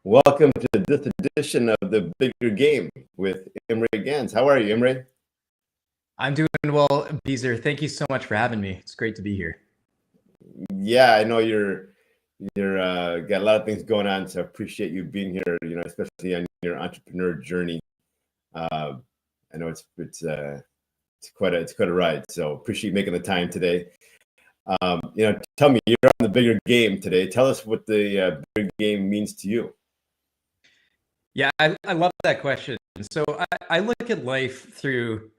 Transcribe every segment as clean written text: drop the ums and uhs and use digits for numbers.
Welcome to this edition of the Bigger Game with Imre Gans. How are you, Imre? I'm doing well, Beezer. Thank you so much for having me. It's great to be here. Yeah, I know you're got a lot of things going on, so I appreciate you being here. Especially on your entrepreneur journey. Uh, I know it's quite a ride, so appreciate you making the time today. Tell me, you're on the Bigger Game today. Tell us what the Bigger Game means to you. Yeah, I love that question. So I look at life through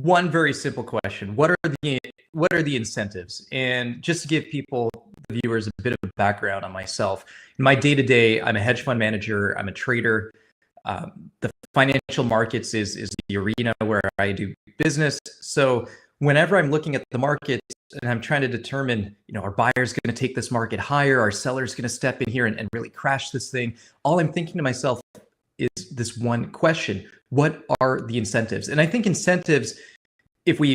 one very simple question: what are the incentives? And just to give people, the viewers, a bit of a background on myself. In my day to day, I'm a hedge fund manager. I'm a trader. The financial markets is the arena where I do business. So whenever I'm looking at the market and I'm trying to determine, are buyers going to take this market higher? Are sellers going to step in here and really crash this thing? All I'm thinking to myself is this one question: what are the incentives? And I think incentives, if we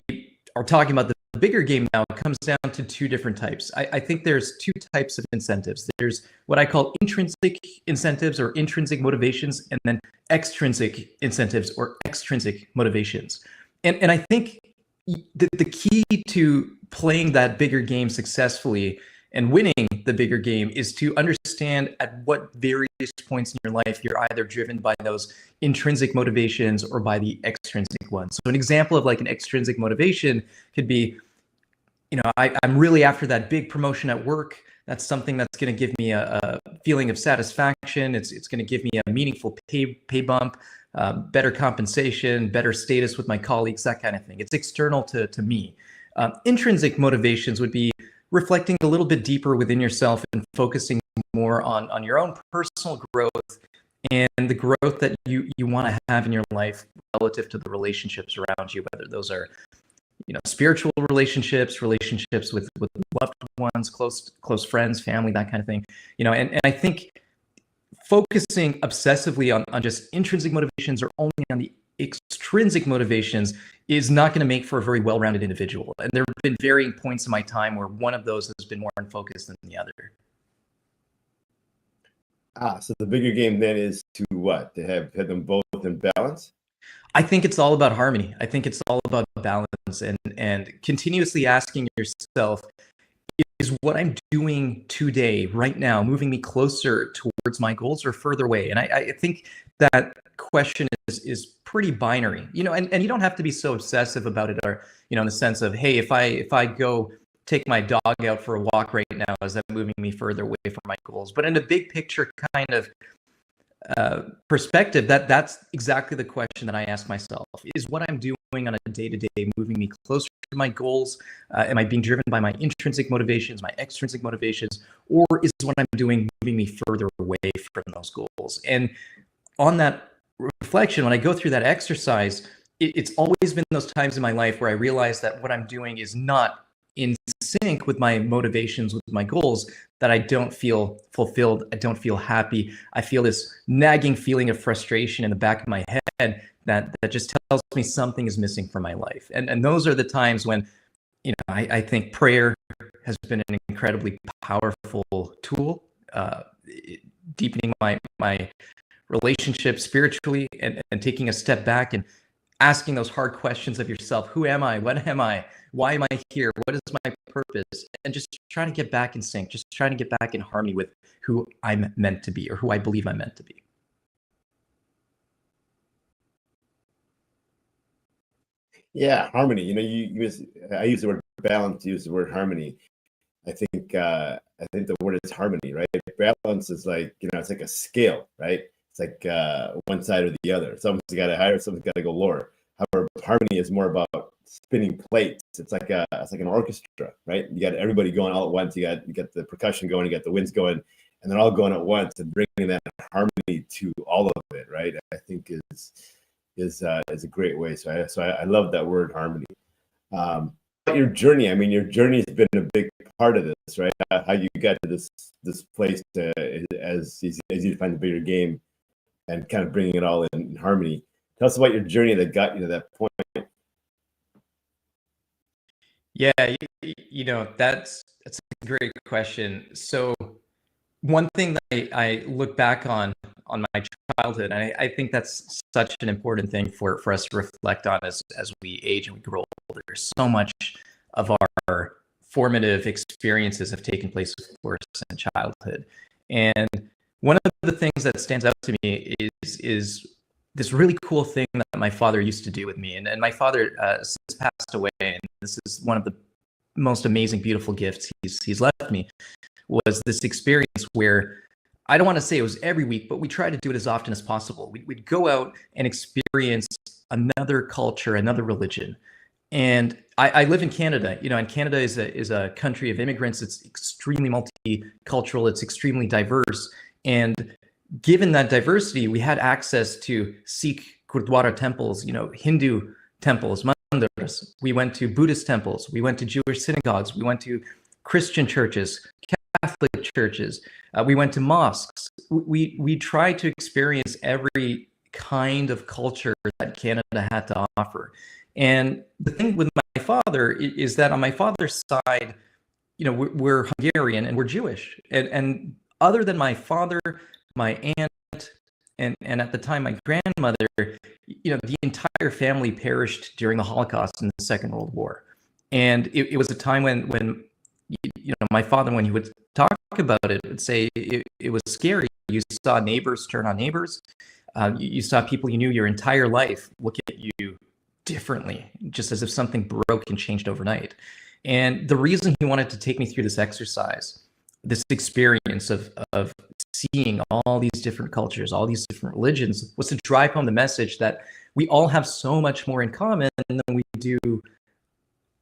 are talking about the bigger game now, it comes down to two different types. I think there's two types of incentives. There's what I call intrinsic incentives or intrinsic motivations, and then extrinsic incentives or extrinsic motivations. And I think the key to playing that bigger game successfully and winning the bigger game is to understand at what various points in your life you're either driven by those intrinsic motivations or by the extrinsic ones. So an example of like an extrinsic motivation could be, I'm really after that big promotion at work. That's something that's going to give me a feeling of satisfaction. It's going to give me a meaningful pay bump, better compensation, better status with my colleagues, that kind of thing. It's external to me. Intrinsic motivations would be reflecting a little bit deeper within yourself and focusing more on your own personal growth and the growth that you want to have in your life relative to the relationships around you, whether those are spiritual relationships with loved ones, close friends, family, that kind of thing. And I think focusing obsessively on just intrinsic motivations or only on the extrinsic motivations is not going to make for a very well-rounded individual. And there have been varying points in my time where one of those has been more in focus than the other. So the bigger game then is to what? To have them both in balance? I think it's all about harmony. I think it's all about balance and continuously asking yourself, is what I'm doing today, right now, moving me closer towards my goals or further away? And I think that question is pretty binary, and you don't have to be so obsessive about it, or, in the sense of, hey, if I go take my dog out for a walk right now, is that moving me further away from my goals? But in a big picture kind of perspective, that's exactly the question that I ask myself: is what I'm doing on a day-to-day moving me closer to my goals? Am I being driven by my intrinsic motivations, my extrinsic motivations, or is what I'm doing moving me further away from those goals? And on that reflection, when I go through that exercise, it's always been those times in my life where I realize that what I'm doing is not in sync with my motivations, with my goals, that I don't feel fulfilled. I don't feel happy. I feel this nagging feeling of frustration in the back of my head that just tells me something is missing from my life. And those are the times when, I think prayer has been an incredibly powerful tool, deepening my relationship spiritually and taking a step back and asking those hard questions of yourself. Who am I? What am I? Why am I here? What is my purpose? And just trying to get back in sync, just trying to get back in harmony with who I'm meant to be or who I believe I'm meant to be. Yeah, harmony. I use the word balance, use the word harmony. I think the word is harmony, right? Balance is like, it's like a scale, right? It's like one side or the other. Someone's got to higher, someone's got to go lower. However, harmony is more about spinning plates. It's like an orchestra, right? You got everybody going all at once. You got the percussion going, you got the winds going, and they're all going at once and bringing that harmony to all of it, right? I think is a great way. So I love that word, harmony. Your journey. I mean, your journey has been a big part of this, right? How you got to this place as you find the bigger game and kind of bringing it all in harmony. Tell us about your journey that got you to that point. Yeah, that's a great question. So one thing that I look back on my childhood, and I think that's such an important thing for us to reflect on as we age and we grow older. So much of our formative experiences have taken place, of course, in childhood. And one of the things that stands out to me is this really cool thing that my father used to do with me. And my father since passed away, and this is one of the most amazing, beautiful gifts he's left me, was this experience where I don't want to say it was every week, but we tried to do it as often as possible. We'd go out and experience another culture, another religion. And I live in Canada, and Canada is a country of immigrants. It's extremely multicultural. It's extremely diverse. And given that diversity, we had access to Sikh Gurdwara temples, Hindu temples, mandirs. We went to Buddhist temples. We went to Jewish synagogues. We went to Christian churches, Catholic churches. We went to mosques. We tried to experience every kind of culture that Canada had to offer. And the thing with my father is that on my father's side, we're Hungarian and we're Jewish. And other than my father, my aunt, and at the time my grandmother, the entire family perished during the Holocaust and the Second World War. And it was a time when my father, when he would talk about it, would say it was scary. You saw neighbors turn on neighbors. You saw people you knew your entire life look at you differently, just as if something broke and changed overnight. And the reason he wanted to take me through this exercise, this experience of seeing all these different cultures, all these different religions, was to drive home the message that we all have so much more in common than we do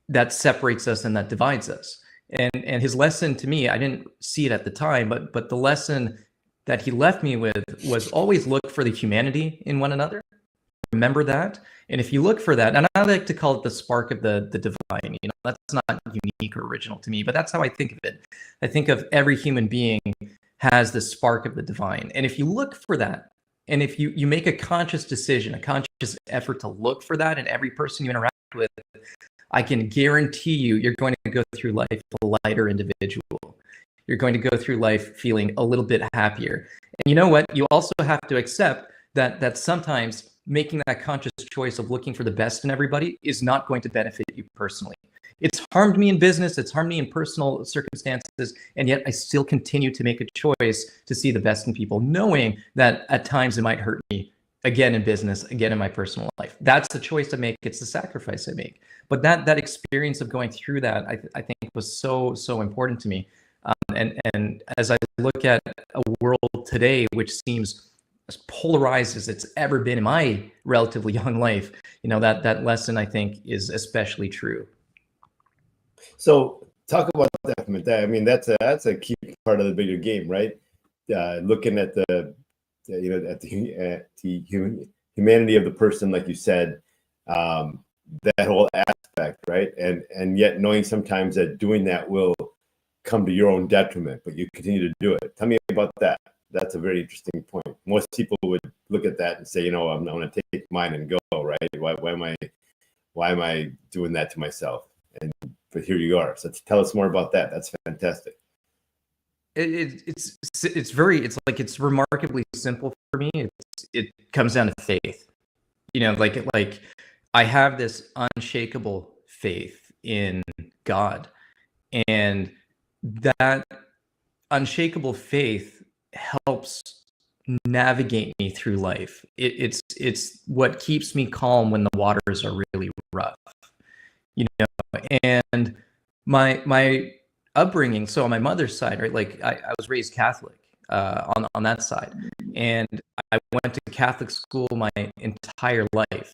that separates us and that divides us. And his lesson to me, I didn't see it at the time, but the lesson that he left me with was always look for the humanity in one another. Remember that. And if you look for that, and I like to call it the spark of the divine, that's not unique or original to me, but that's how I think of it. I think of every human being has the spark of the divine. And if you look for that, and if you make a conscious decision, a conscious effort to look for that in every person you interact with, I can guarantee you're going to go through life a lighter individual. You're going to go through life feeling a little bit happier. And you know what? You also have to accept that sometimes making that conscious choice of looking for the best in everybody is not going to benefit you personally. It's harmed me in business, it's harmed me in personal circumstances, and yet I still continue to make a choice to see the best in people, knowing that at times it might hurt me, again in business, again in my personal life. That's the choice I make, it's the sacrifice I make. But that experience of going through that, I think was so important to me. And as I look at a world today, which seems as polarized as it's ever been in my relatively young life, that lesson I think is especially true. So talk about that from that. I mean, that's a key part of the bigger game, right? Looking at the humanity of the person, like you said, that whole aspect, right? And yet knowing sometimes that doing that will come to your own detriment, but you continue to do it. Tell me about that. That's a very interesting point. Most people would look at that and say, I'm going to take mine and go, right? Why am I doing that to myself? But here you are. So tell us more about that. That's fantastic. It's remarkably simple for me. It comes down to faith. Like I have this unshakable faith in God, and that unshakable faith helps navigate me through life. It's what keeps me calm when the waters are really rough. And my upbringing, so on my mother's side, right, like I was raised Catholic on that side, and I went to Catholic school my entire life.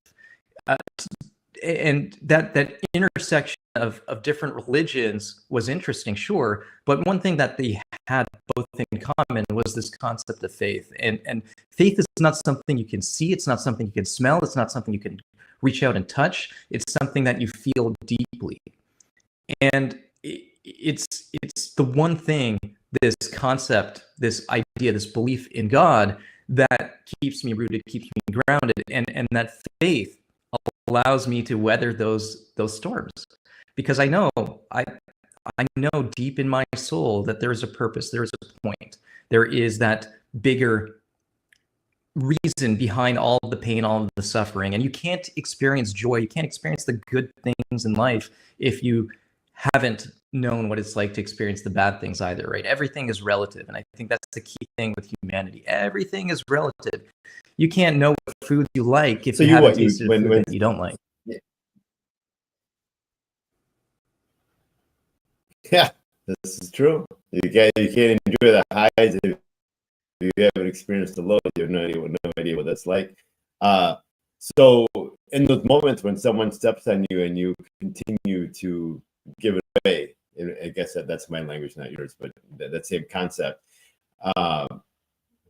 And that intersection of different religions was interesting, sure, but one thing that they had both in common was this concept of faith. And faith is not something you can see, it's not something you can smell, it's not something you can reach out and touch, it's something that you feel deeply. And it's the one thing, this concept, this idea, this belief in God that keeps me rooted, keeps me grounded, and that faith allows me to weather those storms, because I know I know deep in my soul that there is a purpose, there is a point, there is that bigger reason behind all of the pain, all of the suffering. And you can't experience joy, you can't experience the good things in life if you haven't known what it's like to experience the bad things either, right? Everything is relative. And I think that's the key thing with humanity. Everything is relative. You can't know what food you like if you haven't tasted food that you don't like. Yeah, this is true. You can't enjoy the highs if you haven't experienced the lows. You have no idea what that's like. So in those moments when someone steps on you and you continue to give it away, I guess that's my language, not yours, but that same concept.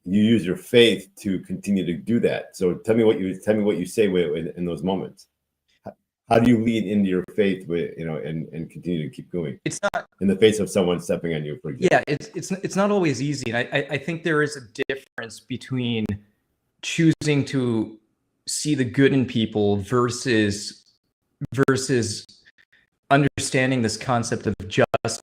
You use your faith to continue to do that. So tell me what you say in those moments. How do you lead into your faith and continue to keep going? It's not in the face of someone stepping on you, for example. Yeah, it's not always easy. And I think there is a difference between choosing to see the good in people versus understanding this concept of justice,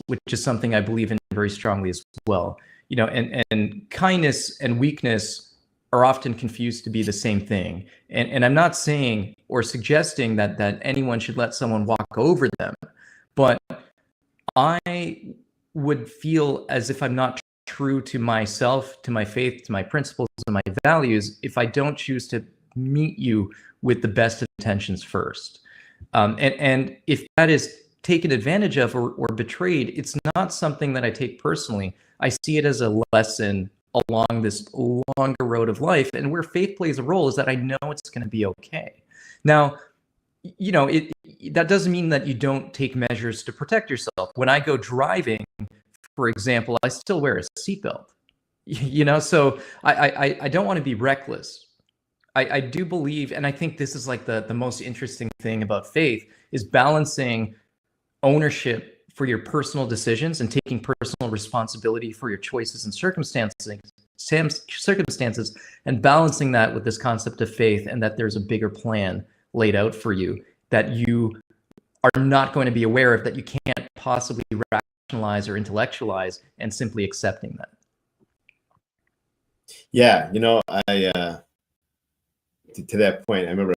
which is something I believe in very strongly as well. And kindness and weakness are often confused to be the same thing. And I'm not saying or suggesting that anyone should let someone walk over them, but I would feel as if I'm not true to myself, to my faith, to my principles, and my values if I don't choose to meet you with the best intentions first. And if that is taken advantage of or betrayed, it's not something that I take personally. I see it as a lesson along this longer road of life. And where faith plays a role is that I know it's going to be okay. Now, that doesn't mean that you don't take measures to protect yourself. When I go driving, for example, I still wear a seatbelt. So I don't want to be reckless. I do believe, and I think this is like the most interesting thing about faith, is balancing ownership for your personal decisions and taking personal responsibility for your choices and circumstances, and balancing that with this concept of faith, and that there's a bigger plan laid out for you that you are not going to be aware of, that you can't possibly rationalize or intellectualize, and simply accepting that. Yeah, to that point, I remember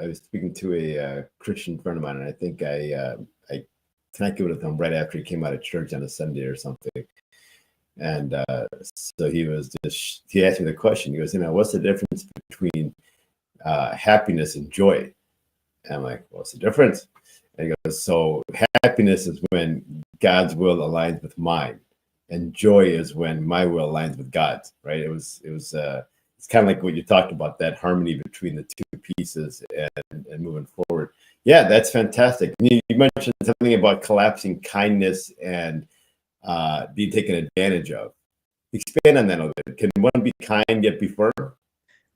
I was speaking to a Christian friend of mine, and I think I connected with him right after he came out of church on a Sunday or something. And so he asked me the question. He goes, what's the difference between happiness and joy? And I'm like, what's the difference? And he goes, so happiness is when God's will aligns with mine, and joy is when my will aligns with God's. Right? It's kind of like what you talked about, that harmony between the two pieces and moving forward. Yeah, that's fantastic. You mentioned something about collapsing kindness and being taken advantage of. Expand on that a little bit. Can one be kind yet be firm?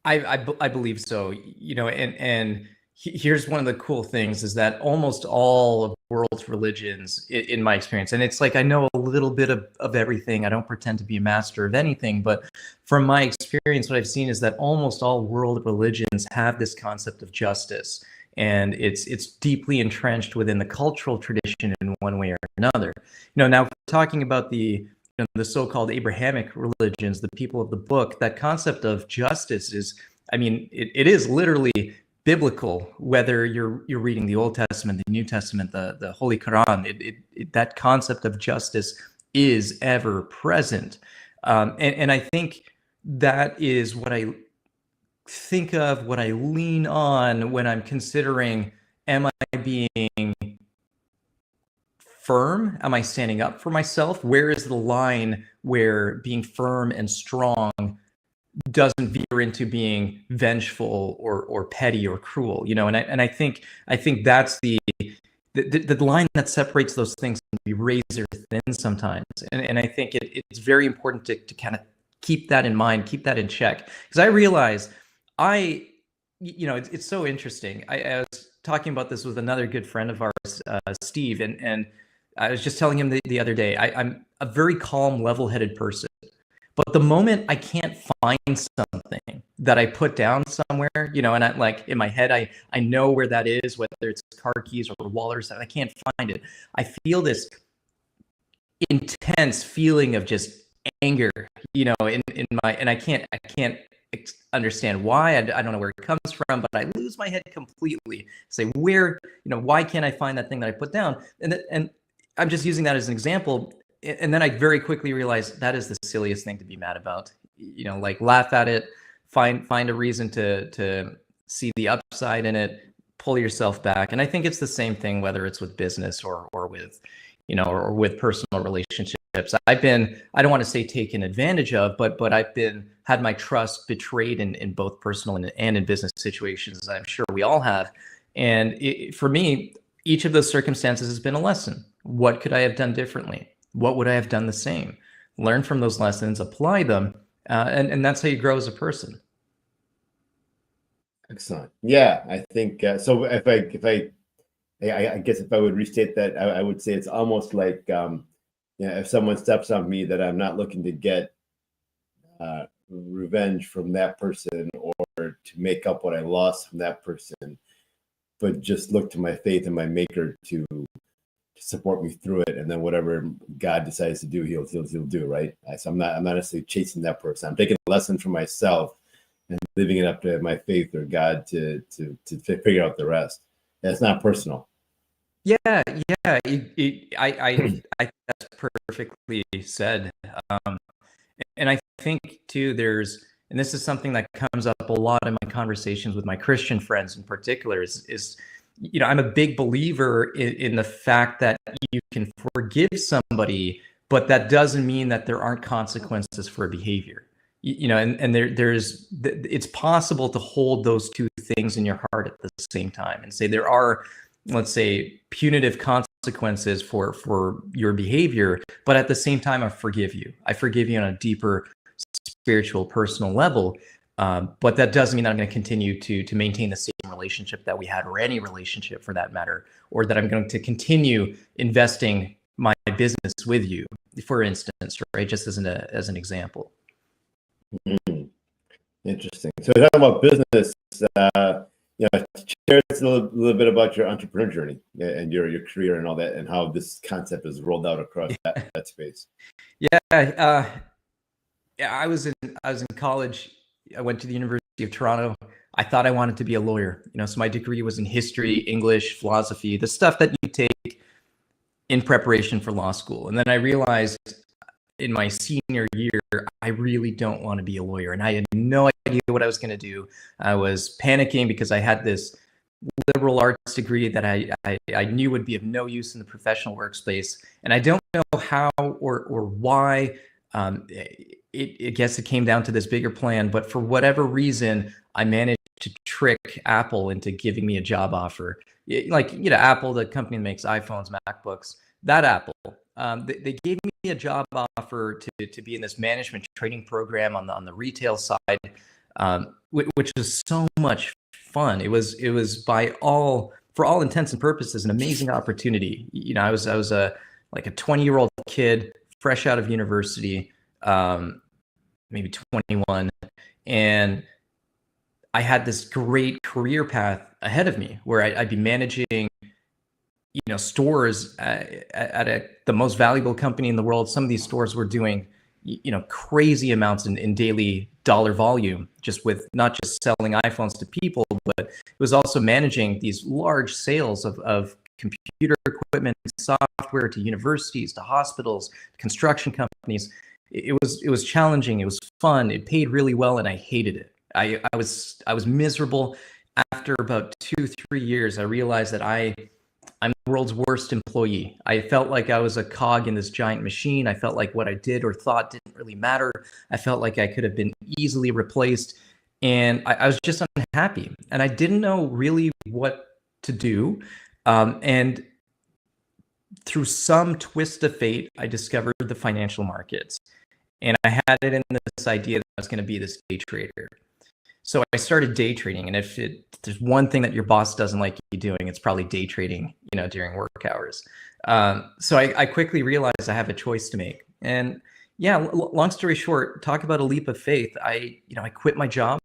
I believe so. And here's one of the cool things is that almost all of the world's religions, in my experience, and it's like I know a little bit of everything. I don't pretend to be a master of anything, but from my experience, what I've seen is that almost all world religions have this concept of justice. And it's deeply entrenched within the cultural tradition in one way or another. Now talking about the so-called Abrahamic religions, the people of the book, that concept of justice is, it is literally biblical. Whether you're reading the Old Testament, the New Testament, the Holy Quran, that concept of justice is ever present. And I think that is what I think of, what I lean on when I'm considering, am I being firm? Am I standing up for myself? Where is the line where being firm and strong doesn't veer into being vengeful or petty or cruel? And I think that's the line that separates those things can be razor thin sometimes. And I think it's very important to kind of keep that in mind, keep that in check. Because I realize it's so interesting. I was talking about this with another good friend of ours, Steve, and I was just telling him the other day, I'm a very calm, level-headed person. But the moment I can't find something that I put down somewhere, you know, and I like in my head, I know where that is, whether it's car keys or wallet or something. I can't find it. I feel this intense feeling of just anger, you know, in my, and I can't understand why. I don't know where it comes from, but I lose my head completely. Say, where, you know, why can't I find that thing that I put down? And I'm just using that as an example. And then I very quickly realized that is the silliest thing to be mad about. You know, like laugh at it, find a reason to see the upside in it, pull yourself back. And I think it's the same thing, whether it's with business or with, you know, or with personal relationships. I don't want to say taken advantage of, but I've had my trust betrayed in both personal and in business situations, as I'm sure we all have. And for me, each of those circumstances has been a lesson. What could I have done differently? What would I have done the same? Learn from those lessons, apply them, and that's how you grow as a person. Excellent. Yeah, I think so. I guess if I would restate that, I would say it's almost like, if someone steps on me, that I'm not looking to get revenge from that person or to make up what I lost from that person, but just look to my faith and my maker to support me through it. And then whatever God decides to do, he'll do, right? So I'm not necessarily chasing that person. I'm taking a lesson for myself and leaving it up to my faith or God to figure out the rest. And it's not personal. Yeah, I think that's perfectly said. And I think too, and this is something that comes up a lot in my conversations with my Christian friends in particular, is you know, I'm a big believer in the fact that you can forgive somebody, but that doesn't mean that there aren't consequences for behavior. You know, and it's possible to hold those two things in your heart at the same time and say there are, let's say, punitive consequences for your behavior, but at the same time, I forgive you. I forgive you on a deeper spiritual, personal level. But that doesn't mean that I'm going to continue to maintain the same relationship that we had, or any relationship for that matter, or that I'm going to continue investing my business with you, for instance, right? Just as an example. Mm-hmm. Interesting. So talking about business, share us a little bit about your entrepreneur journey and your career and all that, and how this concept is rolled out across that space. Yeah, I was in college. I went to the University of Toronto. I thought I wanted to be a lawyer, you know, so my degree was in history, English, philosophy, the stuff that you take in preparation for law school. And then I realized in my senior year, I really don't want to be a lawyer. And I had no idea what I was going to do. I was panicking because I had this liberal arts degree that I knew would be of no use in the professional workspace. And I don't know how or why. I guess it came down to this bigger plan, but for whatever reason, I managed to trick Apple into giving me a job offer. Like, you know, Apple, the company that makes iPhones, MacBooks, that Apple, they gave me a job offer to be in this management training program on the retail side, which was so much fun. It was for all intents and purposes, an amazing opportunity. You know, I was a 20-year-old kid, fresh out of university, maybe 21, and I had this great career path ahead of me where I'd be managing, you know, stores at the most valuable company in the world. Some of these stores were doing, you know, crazy amounts in daily dollar volume, just with not just selling iPhones to people, but it was also managing these large sales of computer equipment, software to universities, to hospitals, construction companies. It was challenging. It was fun. It paid really well, and I hated it. I was miserable. After about 2-3 years, I realized that I'm the world's worst employee. I felt like I was a cog in this giant machine. I felt like what I did or thought didn't really matter. I felt like I could have been easily replaced, and I was just unhappy. And I didn't know really what to do. And through some twist of fate, I discovered the financial markets. And I had it in this idea that I was going to be this day trader. So I started day trading. And if there's one thing that your boss doesn't like you doing, it's probably day trading, you know, during work hours. So I quickly realized I have a choice to make. And yeah, long story short, talk about a leap of faith. I quit my job.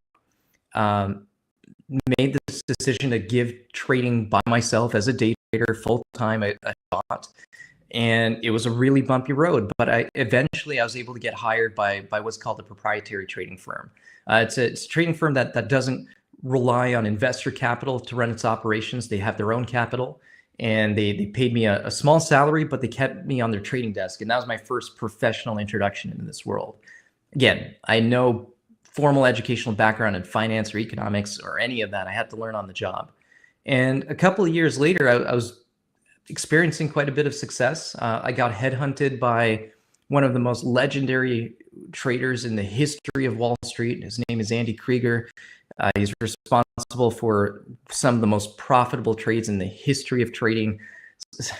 made this decision to give trading by myself as a day trader full time a shot. And it was a really bumpy road, but I was able to get hired by what's called a proprietary trading firm. It's a trading firm that doesn't rely on investor capital to run its operations. They have their own capital, and they paid me a small salary, but they kept me on their trading desk. And that was my first professional introduction into this world. Again, I had no formal educational background in finance or economics or any of that. I had to learn on the job. And a couple of years later, I was experiencing quite a bit of success. I got headhunted by one of the most legendary traders in the history of Wall Street. His name is Andy Krieger. He's responsible for some of the most profitable trades in the history of trading,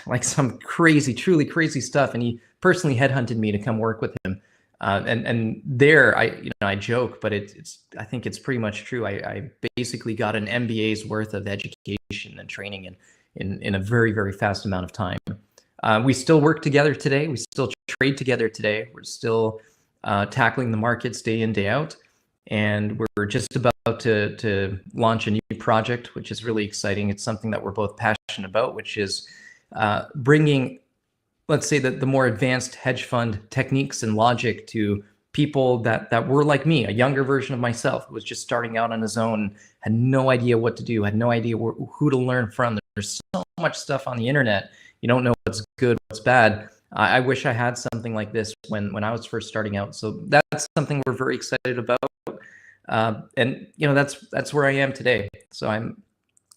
like some crazy, truly crazy stuff. And he personally headhunted me to come work with him. And there, I joke, but I think it's pretty much true. I basically got an MBA's worth of education and training in a very, very fast amount of time. We still work together today. We still trade together today. We're still tackling the markets day in, day out. And we're just about to launch a new project, which is really exciting. It's something that we're both passionate about, which is bringing, let's say, the more advanced hedge fund techniques and logic to people that were like me, a younger version of myself, who was just starting out on his own, had no idea what to do, had no idea who to learn from. There's so much stuff on the internet. You don't know what's good, what's bad. I wish I had something like this when I was first starting out. So that's something we're very excited about. And that's where I am today. So I'm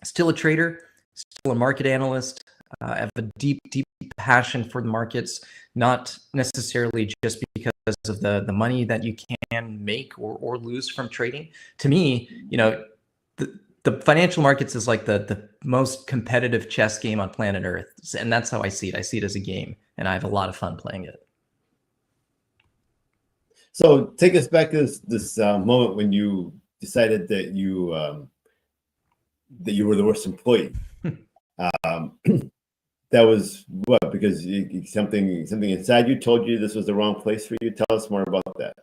still a trader, still a market analyst. I have a deep, deep passion for the markets, not necessarily just because of the money that you can make or lose from trading. To me, the financial markets is like the most competitive chess game on planet Earth. And that's how I see it. I see it as a game, and I have a lot of fun playing it. So take us back to this moment when you decided that you were the worst employee. That was what? Because something inside you told you this was the wrong place for you. Tell us more about that.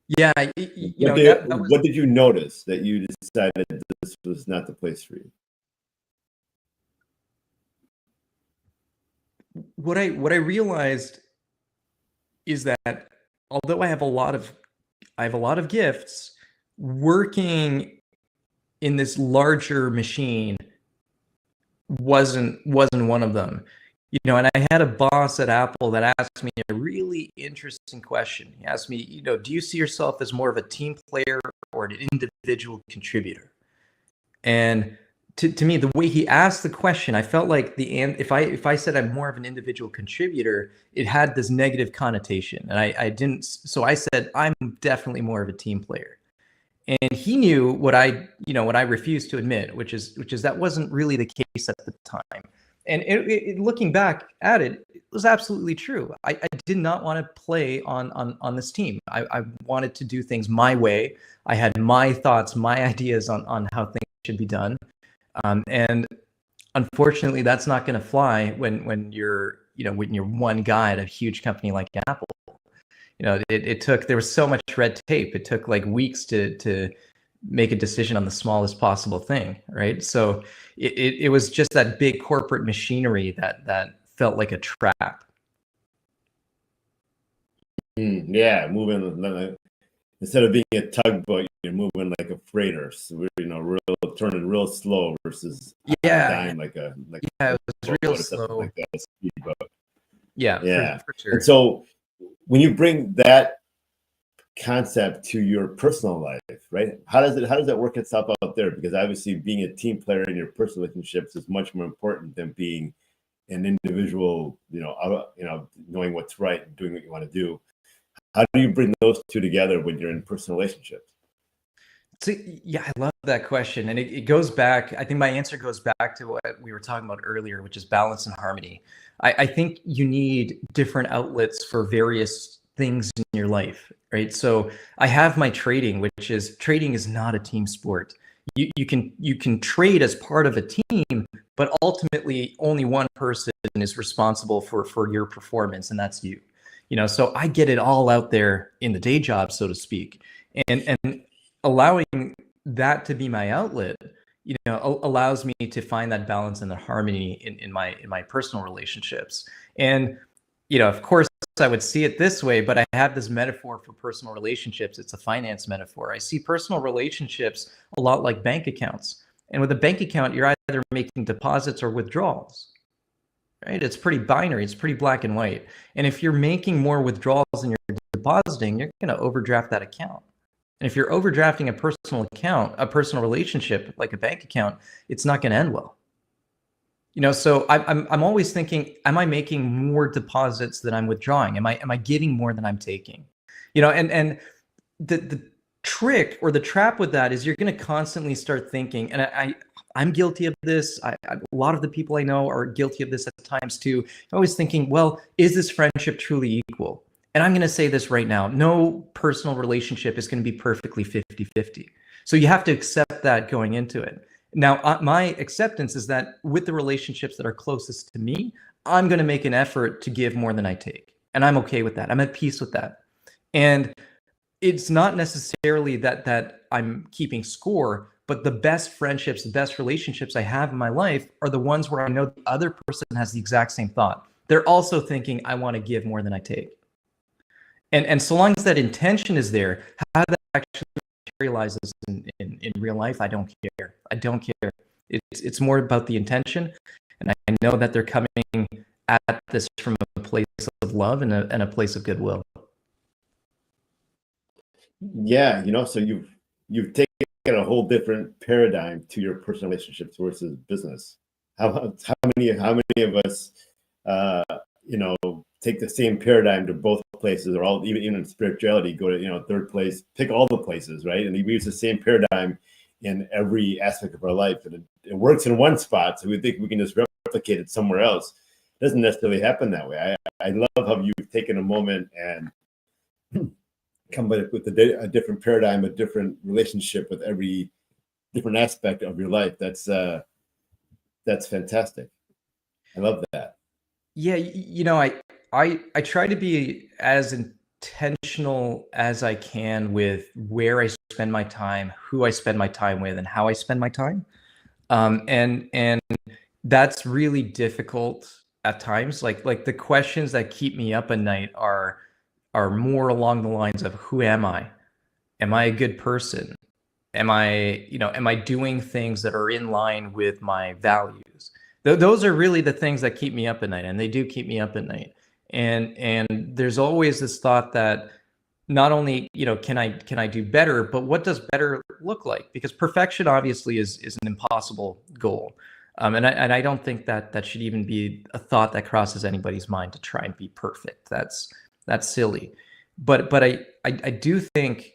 Yeah, what did you notice that you decided this was not the place for you? What I realized is that although I have a lot of gifts, working in this larger machine wasn't one of them. And I had a boss at Apple that asked me a really interesting question. He asked me, do you see yourself as more of a team player or an individual contributor? And to me, the way he asked the question, I felt like if I said I'm more of an individual contributor, it had this negative connotation, and I didn't. So I said I'm definitely more of a team player. And he knew what I refused to admit, which is that wasn't really the case at the time. And looking back at it, it was absolutely true. I did not want to play on this team. I wanted to do things my way. I had my thoughts, my ideas on how things should be done. And unfortunately, that's not going to fly when you're one guy at a huge company like Apple. There was so much red tape. It took like weeks to make a decision on the smallest possible thing, right? So it was just that big corporate machinery that felt like a trap. Yeah, moving instead of being a tugboat, you're moving like a freighter. So turning real slow versus dying like a it was real slow. Like that, a speedboat. Yeah, for sure. And so when you bring that concept to your personal life, right? How does that work itself out there? Because obviously being a team player in your personal relationships is much more important than being an individual, knowing what's right and doing what you want to do. How do you bring those two together when you're in personal relationships? So, yeah, I love that question. And it goes back, I think my answer goes back to what we were talking about earlier, which is balance and harmony. I think you need different outlets for various things in your life, right? So I have my trading, which is trading is not a team sport. You can trade as part of a team, but ultimately only one person is responsible for your performance, and that's you. So I get it all out there in the day job, so to speak. And allowing that to be my outlet, allows me to find that balance and the harmony in my personal relationships. And, of course, I would see it this way, but I have this metaphor for personal relationships. It's a finance metaphor. I see personal relationships a lot like bank accounts. And with a bank account, you're either making deposits or withdrawals, right? It's pretty binary. It's pretty black and white. And if you're making more withdrawals than you're depositing, you're going to overdraft that account. And if you're overdrafting a personal account, a personal relationship like a bank account, it's not going to end well. So I'm always thinking, am I making more deposits than I'm withdrawing? Am I giving more than I'm taking? And the trick or the trap with that is you're going to constantly start thinking, and I'm guilty of this. A lot of the people I know are guilty of this at times too. Always thinking, well, is this friendship truly equal? And I'm going to say this right now, no personal relationship is going to be perfectly 50-50. So you have to accept that going into it. Now, my acceptance is that with the relationships that are closest to me, I'm going to make an effort to give more than I take. And I'm okay with that. I'm at peace with that. And it's not necessarily that I'm keeping score, but the best friendships, the best relationships I have in my life are the ones where I know the other person has the exact same thought. They're also thinking, I want to give more than I take. And so long as that intention is there, how that actually materializes in real life, I don't care. I don't care. It's more about the intention, and I know that they're coming at this from a place of love and a place of goodwill. Yeah, so you've taken a whole different paradigm to your personal relationships versus business. How many of us take the same paradigm to both places, or all even in spirituality, go to third place, pick all the places, right? And we use the same paradigm in every aspect of our life, and it works in one spot, so we think we can just replicate it somewhere else. It doesn't necessarily happen that way. I love how you've taken a moment and come up with a different paradigm, a different relationship with every different aspect of your life. That's fantastic. I love that. Yeah, I try to be as intentional as I can with where I spend my time, who I spend my time with, and how I spend my time. And that's really difficult at times. Like the questions that keep me up at night are more along the lines of, who am I? Am I a good person? Am I doing things that are in line with my values? Those are really the things that keep me up at night, and they do keep me up at night. And there's always this thought that not only can I do better, but what does better look like? Because perfection obviously is an impossible goal, and I don't think that should even be a thought that crosses anybody's mind to try and be perfect. That's silly. But I do think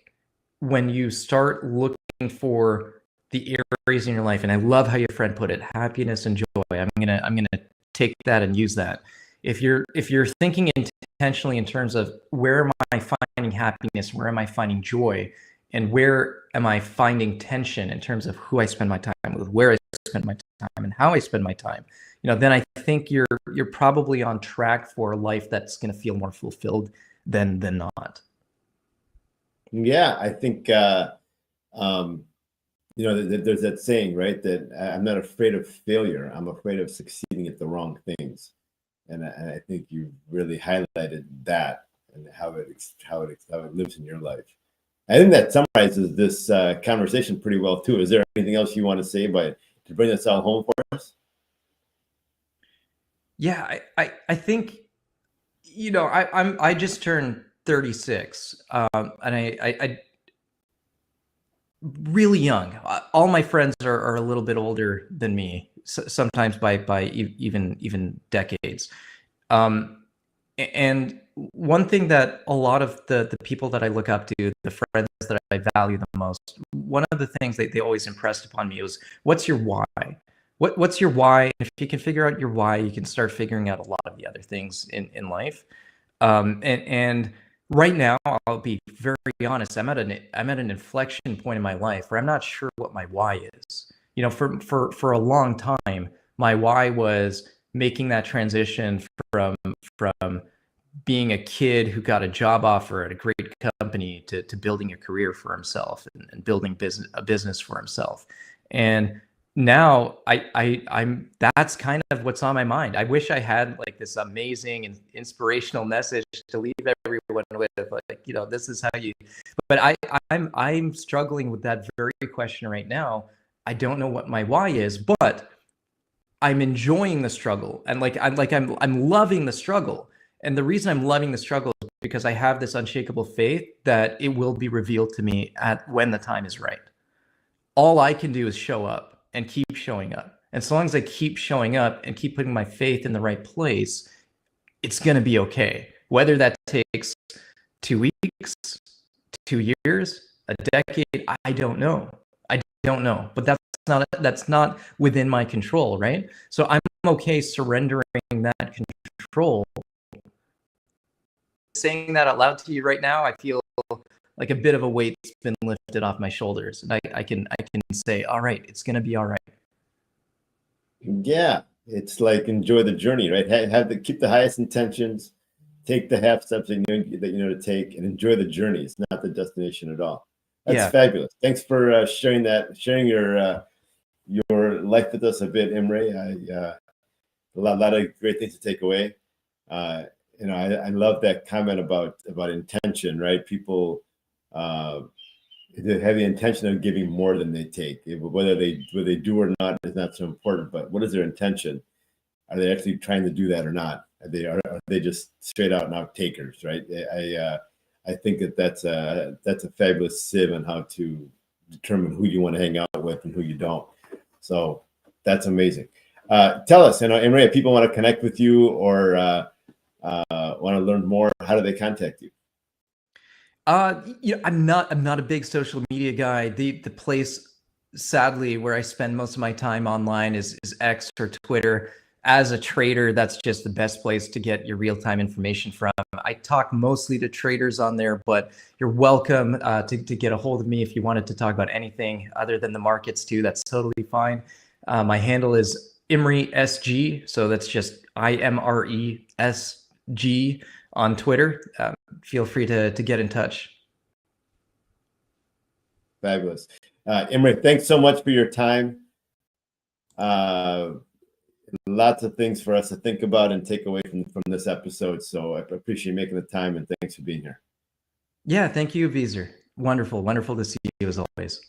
when you start looking for the areas in your life, and I love how your friend put it, happiness and joy. I'm gonna take that and use that. If you're thinking intentionally in terms of, where am I finding happiness, where am I finding joy, and where am I finding tension in terms of who I spend my time with, where I spend my time, and how I spend my time, then I think you're probably on track for a life that's going to feel more fulfilled than not. Yeah, I think there's that saying, right, that I'm not afraid of failure. I'm afraid of succeeding at the wrong things. And I think you really highlighted that and how it lives in your life. I think that summarizes this conversation pretty well too. Is there anything else you want to say, but to bring this all home for us? Yeah, I think I just turned 36, and I really young. All my friends are a little bit older than me, sometimes by even decades. And one thing that a lot of the people that I look up to, the friends that I value the most, one of the things that they always impressed upon me was, what's your why? What's your why? If you can figure out your why, you can start figuring out a lot of the other things in life. And right now, I'll be very honest, I'm at an inflection point in my life where I'm not sure what my why is. For a long time, my why was making that transition from being a kid who got a job offer at a great company to building a career for himself and and building a business for himself. And now I'm that's kind of what's on my mind. I wish I had like this amazing and inspirational message to leave everyone with, like, you know, this is how you, but I'm struggling with that very question right now. I don't know what my why is, but I'm enjoying the struggle, and I'm loving the struggle. And the reason I'm loving the struggle is because I have this unshakable faith that it will be revealed to me at when the time is right. All I can do is show up and keep showing up. And so long as I keep showing up and keep putting my faith in the right place, it's going to be okay. Whether that takes 2 weeks, 2 years, a decade, I don't know. I don't know. But that's not within my control, right? So I'm okay surrendering that control. Saying that out loud to you right now, I feel like a bit of a weight's been lifted off my shoulders, and I can say, all right, it's gonna be all right. Yeah, it's like enjoy the journey, right? Keep the highest intentions, take the half steps that you know to take, and enjoy the journey. It's not the destination at all. That's fabulous. Thanks for sharing your life with us a bit, Imre. A lot of great things to take away. You know, I love that comment about intention, right? People they have the intention of giving more than they take. Whether they do or not is not so important. But what is their intention? Are they actually trying to do that or not? Are they just straight out and out takers, right? I think that's a fabulous sieve on how to determine who you want to hang out with and who you don't. So that's amazing. Tell us, you know, Imre, if people want to connect with you or want to learn more, how do they contact you? You know, I'm not a big social media guy. The place, sadly, where I spend most of my time online is X or Twitter. As a trader, that's just the best place to get your real-time information from. I talk mostly to traders on there, but you're welcome to get a hold of me if you wanted to talk about anything other than the markets too. That's totally fine. My handle is Imre SG, so that's just IMRE SG on Twitter. Feel free to get in touch. Fabulous. Imre, thanks so much for your time. Lots of things for us to think about and take away from this episode. So I appreciate you making the time, and thanks for being here. Yeah, thank you, Vizer. Wonderful to see you as always.